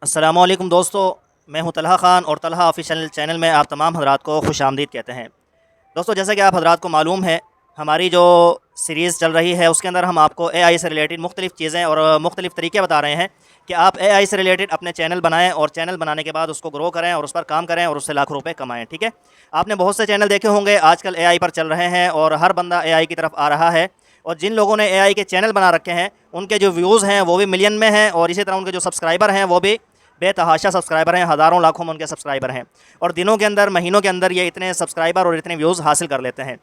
अस्सलामुअलैकुम दोस्तों, मैं हूं तलहा ख़ान और तलहा ऑफिशियल चैनल में आप तमाम हज़रात को खुशामदीद कहते हैं। दोस्तों, जैसा कि आप हज़रात को मालूम है, हमारी जो सीरीज़ चल रही है उसके अंदर हम आपको एआई से रिलेटेड मुख्तलिफ़ चीज़ें और मुख्तलिफ़ तरीके बता रहे हैं कि आप एआई से रिलेटेड अपने चैनल बनाएँ और चैनल बनाने के बाद उसको ग्रो करें और उस पर काम करें और उससे लाखों रुपए कमाएँ। ठीक है? आपने बहुत से चैनल देखे होंगे आजकल एआई पर चल रहे हैं और हर बंदा एआई की तरफ आ रहा है। और जिन लोगों ने एआई के चैनल बना रखे हैं, उनके जो व्यूज़ हैं वो भी मिलियन में हैं और इसी तरह उनके जो सब्सक्राइबर हैं वो भी बेतहाशा सब्सक्राइबर हैं, हज़ारों लाखों में उनके सब्सक्राइबर हैं और दिनों के अंदर, महीनों के अंदर ये इतने सब्सक्राइबर और इतने व्यूज़ हासिल कर लेते हैं।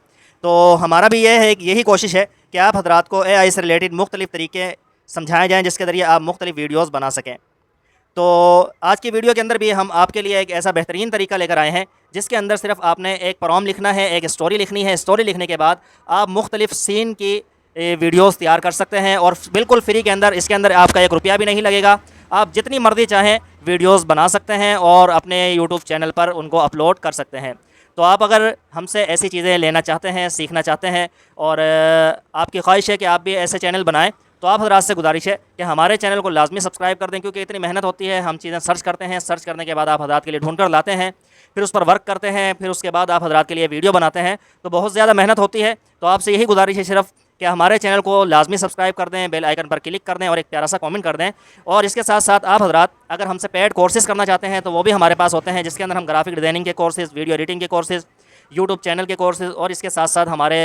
तो हमारा भी ये है, यही कोशिश है कि आप हज़रात को एआई से रिलेटेड मुख्तलिफ़ तरीके समझाए जाएँ जिसके ज़रिए आप मुख्तलिफ़ वीडियोज़ बना सकें। तो आज की वीडियो के अंदर भी हम आपके लिए एक ऐसा बेहतरीन तरीका लेकर आए हैं जिसके अंदर सिर्फ आपने एक प्रॉम्प्ट लिखना है, एक स्टोरी लिखनी है। स्टोरी लिखने के बाद आप मुख्तलिफ़ सीन की वीडियोस तैयार कर सकते हैं और बिल्कुल फ्री के अंदर, इसके अंदर आपका एक रुपया भी नहीं लगेगा। आप जितनी मर्ज़ी चाहें वीडियोस बना सकते हैं और अपने यूट्यूब चैनल पर उनको अपलोड कर सकते हैं। तो आप अगर हमसे ऐसी चीज़ें लेना चाहते हैं, सीखना चाहते हैं और आपकी ख्वाहिश है कि आप भी ऐसे चैनल बनाएं, तो आप हज़रात से गुजारिश है कि हमारे चैनल को लाजमी सब्सक्राइब कर दें, क्योंकि इतनी मेहनत होती है। हम चीज़ें सर्च करते हैं, सर्च करने के बाद आप हज़रात के लिए ढूंढ कर लाते हैं, फिर उस पर वर्क करते हैं, फिर उसके बाद आप हज़रात के लिए वीडियो बनाते हैं। तो बहुत ज़्यादा मेहनत होती है। तो आपसे यही गुजारिश है सिर्फ कि हमारे चैनल को लाजमी सब्सक्राइब कर दें, बेल आइकन पर क्लिक कर दें और एक प्यारा सा कमेंट कर दें। और इसके साथ साथ आप हज़रात अगर हमसे पेड कोर्सेज़ करना चाहते हैं तो वो भी हमारे पास होते हैं, जिसके अंदर हम ग्राफिक डिज़ाइनिंग के कोर्सेज़, वीडियो एडिटिंग के कोर्सेज़, यूट्यूब चैनल के कोर्सेज़ और इसके साथ साथ हमारे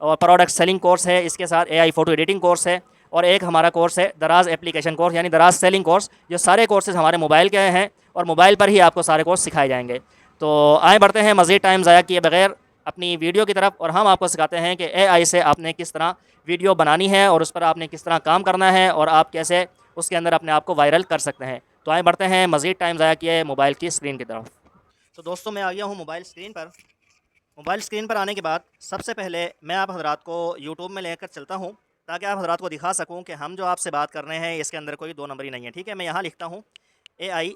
और प्रोडक्ट सेलिंग कोर्स है, इसके साथ एआई फ़ोटो एडिटिंग कोर्स है और एक हमारा कोर्स है दराज एप्लीकेशन कोर्स, यानी दराज सेलिंग कोर्स। जो सारे कोर्सेज़ हमारे मोबाइल के हैं और मोबाइल पर ही आपको सारे कोर्स सिखाए जाएंगे। तो आए बढ़ते हैं मज़ीद टाइम ज़ाया किए बगैर अपनी वीडियो की तरफ, और हम आपको सिखाते हैं कि एआई से आपने किस तरह वीडियो बनानी है और उस पर आपने किस तरह काम करना है और आप कैसे उसके अंदर अपने आप को वायरल कर सकते हैं। तो आए बढ़ते हैं मज़ीद टाइम ज़ाया किए मोबाइल की स्क्रीन की तरफ। तो दोस्तों, मैं आ गया हूँ मोबाइल स्क्रीन पर। मोबाइल स्क्रीन पर आने के बाद सबसे पहले मैं आप हज़रात को यूट्यूब में लेकर चलता हूँ, ताकि आप हज़रात को दिखा सकूँ कि हम जो आपसे बात कर रहे हैं इसके अंदर कोई दो नंबरी नहीं है। ठीक है? मैं यहाँ लिखता हूँ एआई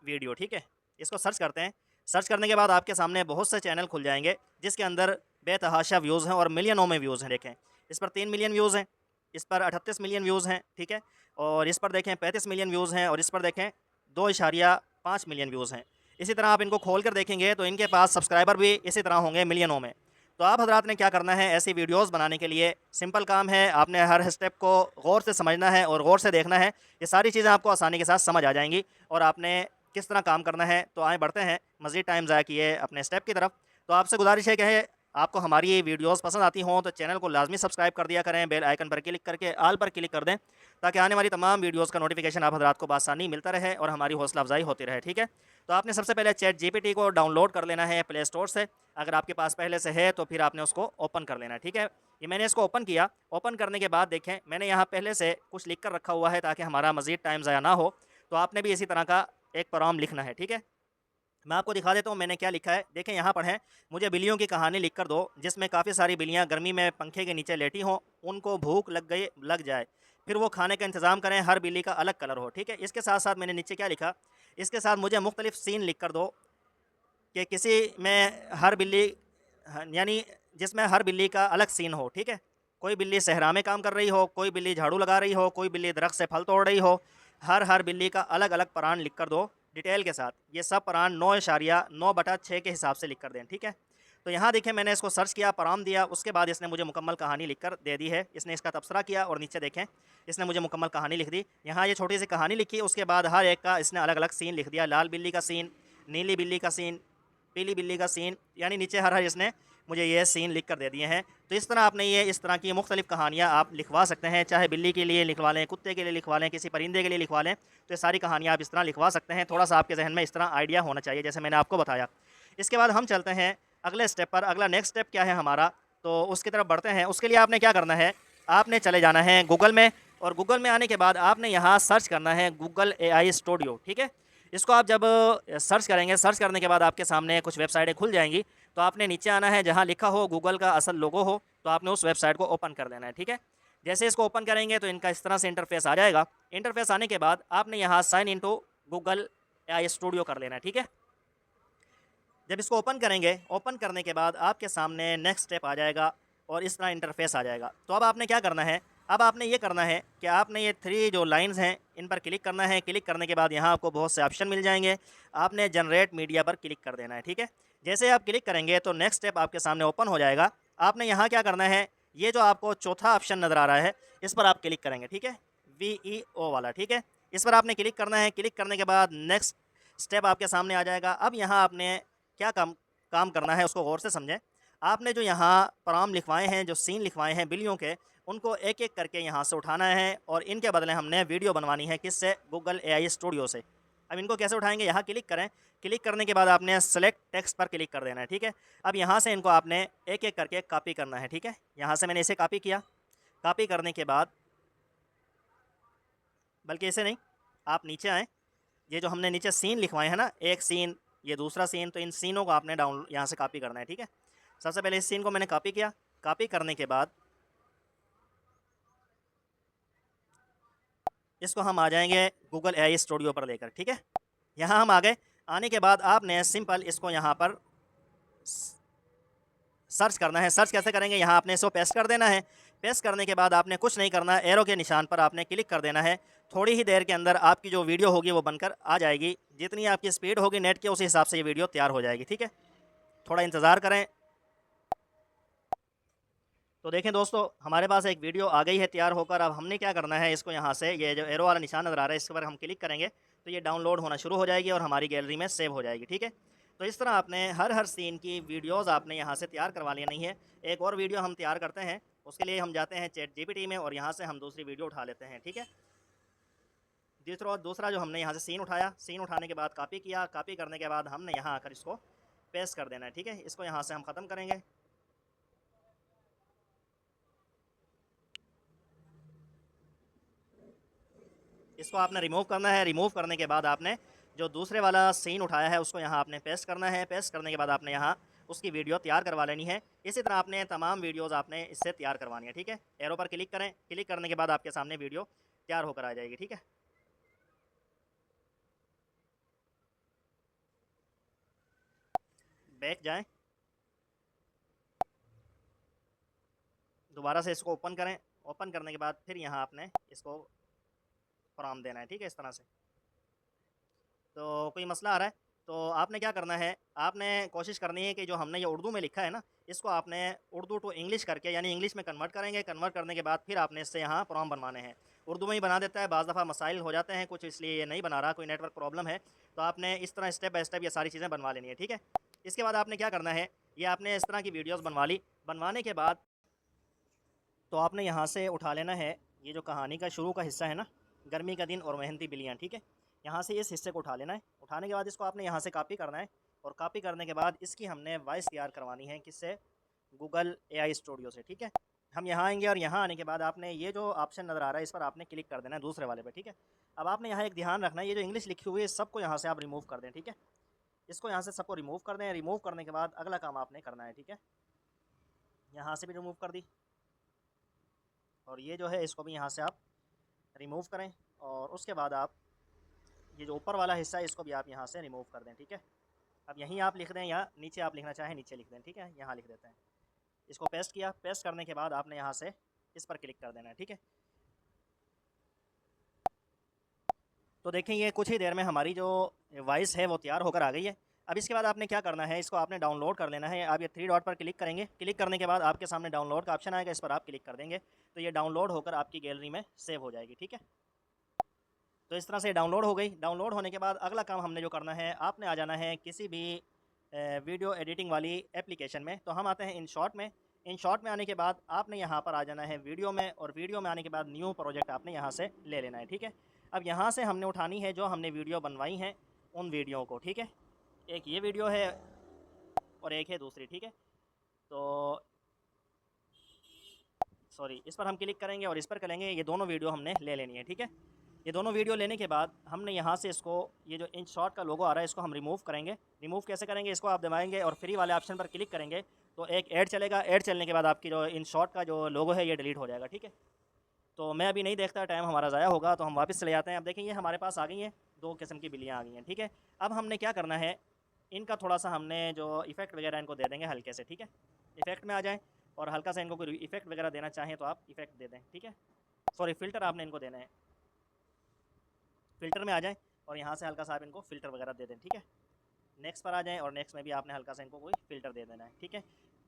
वीडियो। ठीक है? इसको सर्च करते हैं। सर्च करने के बाद आपके सामने बहुत से चैनल खुल जाएंगे जिसके अंदर बेतहाशा व्यूज़ हैं और मिलियनों में व्यूज़ हैं। देखें, इस पर 3 मिलियन व्यूज़ हैं, इस पर 38 मिलियन व्यूज़ हैं। ठीक है? और इस पर देखें 35 मिलियन व्यूज़ हैं और इस पर देखें 2.5 मिलियन व्यूज़ हैं। इसी तरह आप इनको खोल कर देखेंगे तो इनके पास सब्सक्राइबर भी इसी तरह होंगे मिलियनों में। तो आप हज़रात ने क्या करना है, ऐसी वीडियोस बनाने के लिए सिंपल काम है, आपने हर स्टेप को गौर से समझना है और गौर से देखना है। ये सारी चीज़ें आपको आसानी के साथ समझ आ जाएंगी और आपने किस तरह काम करना है। तो आए बढ़ते हैं मज़ीद टाइम ज़ाया किए अपने स्टेप की तरफ। तो आपसे गुजारिश है कि आपको हमारी ये वीडियोस पसंद आती हों तो चैनल को लाजमी सब्सक्राइब कर दिया करें, बेल आइकन पर क्लिक करके आल पर क्लिक कर दें, ताकि आने वाली तमाम वीडियोस का नोटिफिकेशन आप हज़रात को बआसानी मिलता रहे और हमारी हौसला अफजाई होती रहे। ठीक है? तो आपने सबसे पहले चैट जीपीटी को डाउनलोड कर लेना है प्ले स्टोर से। अगर आपके पास पहले से है तो फिर आपने उसको ओपन कर लेना है। ठीक है? ये मैंने इसको ओपन किया। ओपन करने के बाद देखें, मैंने यहाँ पहले से कुछ लिख कर रखा हुआ है ताकि हमारा मज़ीद टाइम ज़ाया ना हो। तो आपने भी इसी तरह का एक प्रॉम्प्ट लिखना है। ठीक है? मैं आपको दिखा देता हूँ मैंने क्या लिखा है। देखें, यहाँ पर है, मुझे बिल्लियों की कहानी लिख कर दो जिसमें काफ़ी सारी बिल्लियाँ गर्मी में पंखे के नीचे लेटी हों, उनको भूख लग जाए, फिर वो खाने का इंतज़ाम करें, हर बिल्ली का अलग कलर हो। ठीक है? इसके साथ साथ मैंने नीचे क्या लिखा, इसके साथ मुझे मुख्तलिफ सीन लिख कर दो कि किसी में हर बिल्ली, यानी जिसमें हर बिल्ली का अलग सीन हो। ठीक है? कोई बिल्ली सहरा में काम कर रही हो, कोई बिल्ली झाड़ू लगा रही हो, कोई बिल्ली दरख्त से फल तोड़ रही हो। हर बिल्ली का अलग अलग परान लिख कर दो डिटेल के साथ। ये सब परान 9.9/6 के हिसाब से लिख कर दें। ठीक है? तो यहाँ देखें, मैंने इसको सर्च किया, पराम दिया, उसके बाद इसने मुझे मुकम्मल कहानी लिख कर दे दी है। इसने इसका तबसरा किया और नीचे देखें इसने मुझे मुकम्मल कहानी लिख दी। यहाँ ये छोटी सी कहानी लिखी, उसके बाद हर एक का इसने अलग अलग सीन लिख दिया। लाल बिल्ली का सीन, नीली बिल्ली का सीन, पीली बिल्ली का सीन, यानी नीचे हर हर इसने मुझे ये सीन लिख कर दे दिए हैं। तो इस तरह आपने ये इस तरह की मुख्तलिफ़ कहानियाँ आप लिखवा सकते हैं, चाहे बिल्ली के लिए लिखवा लें, कुत्ते के लिए लिखवा लें, किसी परिंदे के लिए लिखवा लें। तो ये सारी कहानियाँ आप इस तरह लिखवा सकते हैं। थोड़ा सा आपके जहन में इस तरह आइडिया होना चाहिए, जैसे मैंने आपको बताया। इसके बाद हम चलते हैं अगले स्टेप पर। अगला नेक्स्ट स्टेप क्या है हमारा, तो उसकी तरफ बढ़ते हैं। उसके लिए आपने क्या करना है, आपने चले जाना है गूगल में, और गूगल में आने के बाद आपने यहाँ सर्च करना है गूगल एआई स्टूडियो। ठीक है? इसको आप जब सर्च करेंगे, सर्च करने के बाद आपके सामने कुछ वेबसाइटें खुल जाएंगी। तो आपने नीचे आना है, जहाँ लिखा हो गूगल का असल लोगो हो, तो आपने उस वेबसाइट को ओपन कर देना है। ठीक है? जैसे इसको ओपन करेंगे तो इनका इस तरह से इंटरफेस आ जाएगा। इंटरफेस आने के बाद आपने यहाँ sign in to Google AI studio कर लेना है। ठीक है? जब इसको ओपन करेंगे, ओपन करने के बाद आपके सामने नेक्स्ट स्टेप आ जाएगा और इस तरह इंटरफेस आ जाएगा। तो अब आपने क्या करना है, अब आपने ये करना है कि आपने ये 3 जो लाइंस हैं इन पर क्लिक करना है। क्लिक करने के बाद यहाँ आपको बहुत से ऑप्शन मिल जाएंगे। आपने जनरेट मीडिया पर क्लिक कर देना है, ठीक है। जैसे आप क्लिक करेंगे तो नेक्स्ट स्टेप आपके सामने ओपन हो जाएगा। आपने यहाँ क्या करना है, ये जो आपको चौथा ऑप्शन नज़र आ रहा है इस पर आप क्लिक करेंगे, ठीक है, VEO वाला, ठीक है। इस पर आपने क्लिक करना है। क्लिक करने के बाद नेक्स्ट स्टेप आपके सामने आ जाएगा। अब यहाँ आपने क्या काम काम करना है उसको गौर से समझें। आपने जो यहाँ प्राम लिखवाए हैं, जो सीन लिखवाए हैं बिल्लियों के, उनको एक एक करके यहाँ से उठाना है और इनके बदले हमने वीडियो बनवानी है। किससे? गूगल AI स्टूडियो से। अब इनको कैसे उठाएंगे, यहाँ क्लिक करें। क्लिक करने के बाद आपने सेलेक्ट टेक्स्ट पर क्लिक कर देना है, ठीक है। अब यहाँ से इनको आपने एक एक करके कॉपी करना है, ठीक है। यहाँ से मैंने इसे कॉपी किया। कॉपी करने के बाद, बल्कि ऐसे नहीं, आप नीचे आएँ। ये जो हमने नीचे सीन लिखवाए हैं ना, एक सीन, ये दूसरा सीन, तो इन सीनों को आपने डाउन यहाँ से कॉपी करना है, ठीक है। सबसे पहले इस सीन को मैंने कॉपी किया। कॉपी करने के बाद इसको हम आ जाएंगे गूगल AI स्टूडियो पर लेकर, ठीक है। यहाँ हम आ गए। आने के बाद आपने सिंपल इसको यहाँ पर सर्च करना है। सर्च कैसे करेंगे, यहाँ आपने इसको पेस्ट कर देना है। पेस्ट करने के बाद आपने कुछ नहीं करना, एरो के निशान पर आपने क्लिक कर देना है। थोड़ी ही देर के अंदर आपकी जो वीडियो होगी वो बनकर आ जाएगी। जितनी आपकी स्पीड होगी नेट के, उस हिसाब से ये वीडियो तैयार हो जाएगी, ठीक है। थोड़ा इंतज़ार करें। तो देखें दोस्तों, हमारे पास एक वीडियो आ गई है तैयार होकर। अब हमने क्या करना है, इसको यहाँ से ये जो एरो वाला निशान नज़र आ रहा है इस पर हम क्लिक करेंगे तो ये डाउनलोड होना शुरू हो जाएगी और हमारी गैलरी में सेव हो जाएगी, ठीक है। तो इस तरह आपने हर सीन की वीडियोज़ आपने यहाँ से तैयार करवा लेनी है। एक और वीडियो हम तैयार करते हैं, उसके लिए हम जाते हैं ChatGPT में और यहाँ से हम दूसरी वीडियो उठा लेते हैं, ठीक है। दूसरा जो हमने यहाँ से सीन उठाया, सीन उठाने के बाद कॉपी किया। कॉपी करने के बाद हमने यहाँ आकर इसको पेस्ट कर देना है, ठीक है। इसको यहाँ से हम ख़त्म करेंगे। इसको आपने रिमूव करना है। रिमूव करने के बाद आपने जो दूसरे वाला सीन उठाया है उसको यहाँ आपने पेस्ट करना है। पेस्ट करने के बाद आपने यहाँ उसकी वीडियो तैयार करवा लेनी है। इसी तरह आपने तमाम वीडियोज़ आपने इससे तैयार करवानी है, ठीक है। एरो पर क्लिक करें। क्लिक करने के बाद आपके सामने वीडियो तैयार होकर आ जाएगी, ठीक है। बैक जाएं, दोबारा से इसको ओपन करें। ओपन करने के बाद फिर यहाँ आपने इसको फॉर्म देना है, ठीक है, इस तरह से। तो कोई मसला आ रहा है तो आपने क्या करना है, आपने कोशिश करनी है कि जो हमने ये उर्दू में लिखा है ना, इसको आपने उर्दू टू इंग्लिश करके, यानी इंग्लिश में कन्वर्ट करेंगे। कन्वर्ट करने के बाद फिर आपने इससे यहाँ प्रॉम्प्ट बनवाने हैं। उर्दू में ही बना देता है, बाज़ दफ़ा मसाइल हो जाते हैं कुछ, इसलिए ये नहीं बना रहा, कोई नेटवर्क प्रॉब्लम है। तो आपने इस तरह स्टेप बाय स्टेप ये सारी चीज़ें बनवा लेनी है, ठीक है। इसके बाद आपने क्या करना है, ये आपने इस तरह की वीडियोज़ बनवा ली। बनवाने के बाद तो आपने यहाँ से उठा लेना है ये जो कहानी का शुरू का हिस्सा है ना, गर्मी का दिन और मेहनती बिल्लियाँ, ठीक है। यहाँ से इस हिस्से को उठा लेना है। उठाने के बाद इसको आपने यहाँ से कॉपी करना है और कॉपी करने के बाद इसकी हमने वॉइस तैयार करवानी है। किससे? गूगल AI स्टूडियो से, ठीक है। हम यहाँ आएंगे और यहाँ आने के बाद आपने ये जो ऑप्शन नज़र आ रहा है इस पर आपने क्लिक कर देना है, दूसरे वाले पर, ठीक है। अब आपने यहाँ एक ध्यान रखना है, ये जो इंग्लिश लिखी हुई है सबको यहाँ से आप रिमूव कर दें, ठीक है। इसको यहाँ से सबको रिमूव कर दें। रिमूव करने के बाद अगला काम आपने करना है, ठीक है। यहाँ से भी रिमूव कर दी और ये जो है इसको भी यहाँ से आप रिमूव करें और उसके बाद आप ये जो ऊपर वाला हिस्सा है इसको भी आप यहाँ से रिमूव कर दें, ठीक है। अब यहीं आप लिख दें या नीचे आप लिखना चाहें नीचे लिख दें, ठीक है। यहाँ लिख देते हैं। इसको पेस्ट किया। पेस्ट करने के बाद आपने यहाँ से इस पर क्लिक कर देना है, ठीक है। तो देखें ये कुछ ही देर में हमारी जो वॉइस है वो तैयार होकर आ गई है। अब इसके बाद आपने क्या करना है, इसको आपने डाउनलोड कर लेना है। आप ये 3 डॉट पर क्लिक करेंगे। क्लिक करने के बाद आपके सामने डाउनलोड का ऑप्शन आएगा, इस पर आप क्लिक कर देंगे तो ये डाउनलोड होकर आपकी गैलरी में सेव हो जाएगी, ठीक है। तो इस तरह से डाउनलोड हो गई। डाउनलोड होने के बाद अगला काम हमने जो करना है, आपने आ जाना है किसी भी वीडियो एडिटिंग वाली एप्लीकेशन में। तो हम आते हैं इन शॉर्ट में। इन शॉर्ट में आने के बाद आपने यहाँ पर आ जाना है वीडियो में, और वीडियो में आने के बाद न्यू प्रोजेक्ट आपने यहाँ से ले लेना है, ठीक है। अब यहाँ से हमने उठानी है जो हमने वीडियो बनवाई हैं उन वीडियो को, ठीक है। एक ये वीडियो है और एक है दूसरी, ठीक है। तो सॉरी, इस पर हम क्लिक करेंगे और इस पर करेंगे, ये दोनों वीडियो हमने ले लेनी है, ठीक है। ये दोनों वीडियो लेने के बाद हमने यहाँ से इसको, ये जो इन शॉर्ट का लोगो आ रहा है इसको हम रिमूव करेंगे। रिमूव कैसे करेंगे, इसको आप दबाएंगे और फ्री वाले ऑप्शन पर क्लिक करेंगे तो एक ऐड चलेगा। ऐड चलने के बाद आपकी जो इन शॉर्ट का जो लोगो है ये डिलीट हो जाएगा, ठीक है। तो मैं अभी नहीं देखता, टाइम हमारा ज़ाया होगा, तो हम वापस चले जाते हैं। अब देखें ये हमारे पास आ गई हैं, 2 किस्म की बिल्लियाँ आ गई हैं, ठीक है। अब हमने क्या करना है, इनका थोड़ा सा हमने जो इफ़ेक्ट वगैरह इनको दे देंगे हल्के से, ठीक है। इफ़ेक्ट में आ जाएँ और हल्का सा इनको कोई इफ़ेक्ट वगैरह देना चाहें तो आप इफ़ेक्ट दे दें, ठीक है। सॉरी फ़िल्टर आपने इनको देना है। फ़िल्टर में आ जाएँ और यहाँ से हल्का सा आप इनको फ़िल्टर वगैरह दे दें, ठीक है। नेक्स्ट पर आ जाएँ और नेक्स्ट में भी आपने हल्का सा इनको कोई फ़िल्टर दे देना है, ठीक है।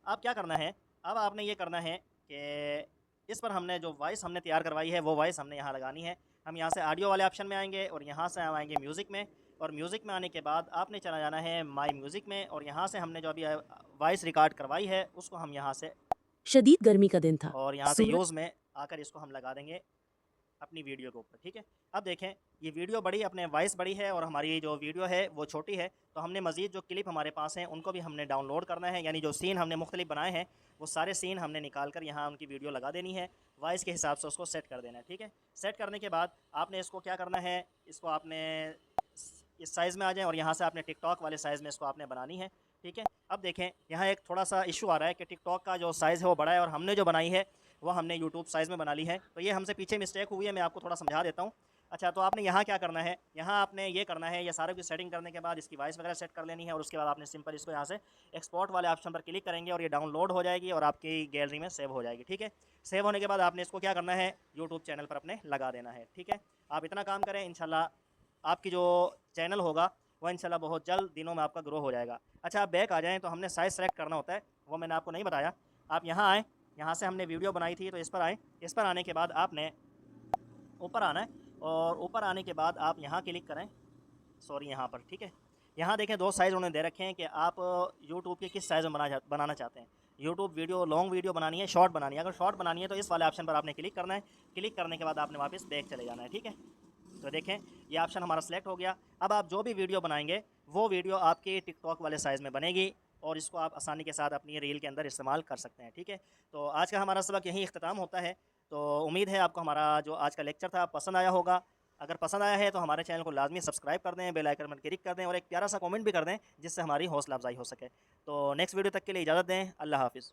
अब क्या करना है, अब आपने ये करना है कि इस पर हमने जो वॉइस हमने तैयार करवाई है वो वॉइस हमने यहाँ लगानी है। हम यहाँ से ऑडियो वाले ऑप्शन में आएंगे और यहाँ से हम आएंगे म्यूज़िक में, और म्यूज़िक में आने के बाद आपने चला जाना है माई म्यूज़िक में, और यहाँ से हमने जो अभी वॉइस रिकॉर्ड करवाई है उसको हम यहाँ से, शदीद गर्मी का दिन था। और यहाँ से सूरज यूज़ में आकर इसको हम लगा देंगे अपनी वीडियो के ऊपर, ठीक है। अब देखें ये वीडियो बड़ी, अपने वॉइस बड़ी है और हमारी जो वीडियो है वो छोटी है, तो हमने मज़ीद जो क्लिप हमारे पास हैं उनको भी हमने डाउनलोड करना है, यानी जो सीन हमने मुख्तलिफ बनाए हैं वो सारे सीन हमने निकाल कर यहाँ उनकी वीडियो लगा देनी है, वॉइस के हिसाब से उसको सेट कर देना है, ठीक है। सेट करने के बाद आपने इसको क्या करना है, इसको आपने इस साइज़ में आ जाए और यहाँ से आपने टिकटॉक वाले साइज़ में इसको आपने बनानी है, ठीक है। अब देखें यहाँ एक थोड़ा सा इशू आ रहा है कि टिकटॉक का जो साइज़ है वो बड़ा है और हमने जो बनाई है वो हमने यूट्यूब साइज़ में बना ली है, तो ये हमसे पीछे मिस्टेक हुई है, मैं आपको थोड़ा समझा देता हूँ। अच्छा, तो आपने यहाँ क्या करना है, यहाँ आपने ये करना है, ये सारे की सेटिंग करने के बाद इसकी वॉइस वगैरह सेट कर लेनी है, और उसके बाद आपने सिंपल इसको यहाँ से एक्सपोर्ट वाले ऑप्शन पर क्लिक करेंगे और ये डाउनलोड हो जाएगी और आपकी गैलरी में सेव हो जाएगी, ठीक है। सेव होने के बाद आपने इसको क्या करना है, यूट्यूब चैनल पर अपने लगा देना है, ठीक है। आप इतना काम करें, इंशाल्लाह आपकी जो चैनल होगा वह इंशाल्लाह बहुत जल्द दिनों में आपका ग्रो हो जाएगा। अच्छा, आप बैक आ जाएँ तो हमने साइज़ सेलेक्ट करना होता है, वो मैंने आपको नहीं बताया। आप यहाँ आएँ, यहाँ से हमने वीडियो बनाई थी तो इस पर आएँ, इस पर आने के बाद आपने ऊपर आना है, और ऊपर आने के बाद आप यहाँ क्लिक करें, सॉरी यहाँ पर, ठीक है। यहाँ देखें दो साइज़ उन्होंने दे रखे हैं कि आप यूट्यूब के किस साइज़ में बनाना चाहते हैं। यूट्यूब वीडियो लॉन्ग वीडियो बनानी है, शॉर्ट बनानी है, अगर शॉर्ट बनानी है तो इस वाले ऑप्शन पर आपने क्लिक करना है, क्लिक करने के बाद आपने वापस बैक चले जाना है, ठीक है। तो देखें ये ऑप्शन हमारा सेलेक्ट हो गया। अब आप जो भी वीडियो बनाएंगे वो वीडियो आपके टिकटॉक वाले साइज़ में बनेगी और इसको आप आसानी के साथ अपनी रील के अंदर इस्तेमाल कर सकते हैं, ठीक है। तो आज का हमारा सबक यहीं इख्तिताम होता है। तो उम्मीद है आपको हमारा जो आज का लेक्चर था पसंद आया होगा। अगर पसंद आया है तो हमारे चैनल को लाजमी सब्सक्राइब कर दें, बेल आइकन पर क्लिक कर दें और एक प्यारा सा कमेंट भी कर दें जिससे हमारी हौसला अफजाई हो सके। तो नेक्स्ट वीडियो तक के लिए इजाज़त दें। अल्लाह हाफ़िज़।